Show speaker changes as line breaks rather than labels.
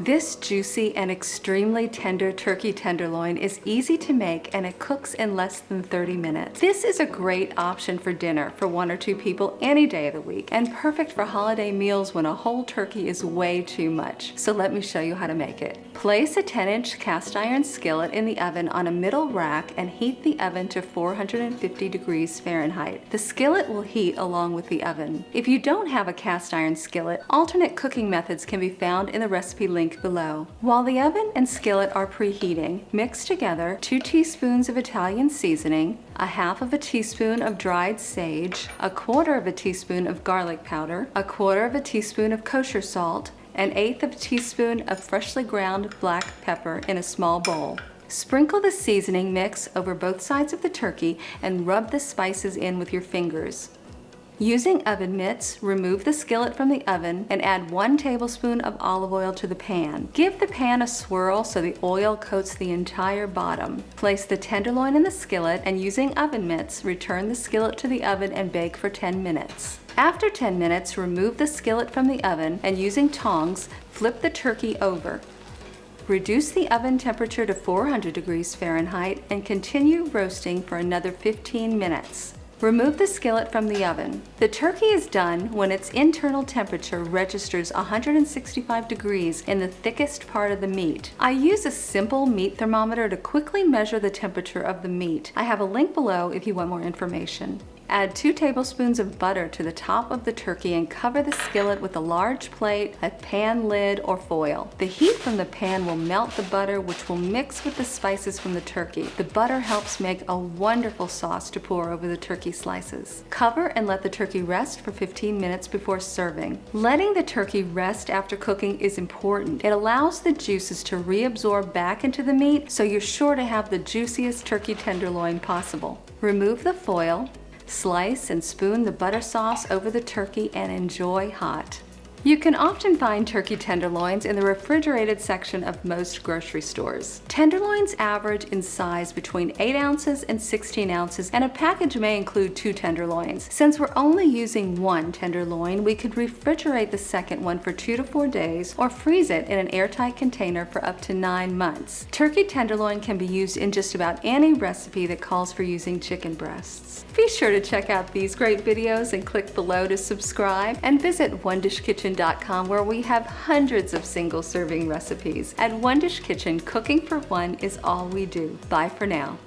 This juicy and extremely tender turkey tenderloin is easy to make and it cooks in less than 30 minutes. This is a great option for dinner for 1 or 2 people any day of the week and perfect for holiday meals when a whole turkey is way too much. So let me show you how to make it. Place a 10-inch cast iron skillet in the oven on a middle rack and heat the oven to 450 degrees Fahrenheit. The skillet will heat along with the oven. If you don't have a cast iron skillet, alternate cooking methods can be found in the recipe link below. While the oven and skillet are preheating, mix together 2 teaspoons of Italian seasoning, a half of a teaspoon of dried sage, a quarter of a teaspoon of garlic powder, a quarter of a teaspoon of kosher salt, an eighth of a teaspoon of freshly ground black pepper in a small bowl. Sprinkle the seasoning mix over both sides of the turkey and rub the spices in with your fingers. Using oven mitts, remove the skillet from the oven and add 1 tablespoon of olive oil to the pan. Give the pan a swirl so the oil coats the entire bottom. Place the tenderloin in the skillet and using oven mitts, return the skillet to the oven and bake for 10 minutes. After 10 minutes, remove the skillet from the oven and using tongs, flip the turkey over. Reduce the oven temperature to 400 degrees Fahrenheit and continue roasting for another 15 minutes. Remove the skillet from the oven. The turkey is done when its internal temperature registers 165 degrees in the thickest part of the meat. I use a simple meat thermometer to quickly measure the temperature of the meat. I have a link below if you want more information. Add 2 tablespoons of butter to the top of the turkey and cover the skillet with a large plate, a pan lid, or foil. The heat from the pan will melt the butter, which will mix with the spices from the turkey. The butter helps make a wonderful sauce to pour over the turkey slices. Cover and let the turkey rest for 15 minutes before serving. Letting the turkey rest after cooking is important. It allows the juices to reabsorb back into the meat, so you're sure to have the juiciest turkey tenderloin possible. Remove the foil. Slice and spoon the butter sauce over the turkey and enjoy hot. You can often find turkey tenderloins in the refrigerated section of most grocery stores. Tenderloins average in size between 8 ounces and 16 ounces, and a package may include 2 tenderloins. Since we're only using 1 tenderloin, we could refrigerate the second one for 2 to 4 days or freeze it in an airtight container for up to 9 months. Turkey tenderloin can be used in just about any recipe that calls for using chicken breasts. Be sure to check out these great videos and click below to subscribe, and visit OneDishKitchen.com where we have hundreds of single serving recipes. At One Dish Kitchen, cooking for one is all we do. Bye for now.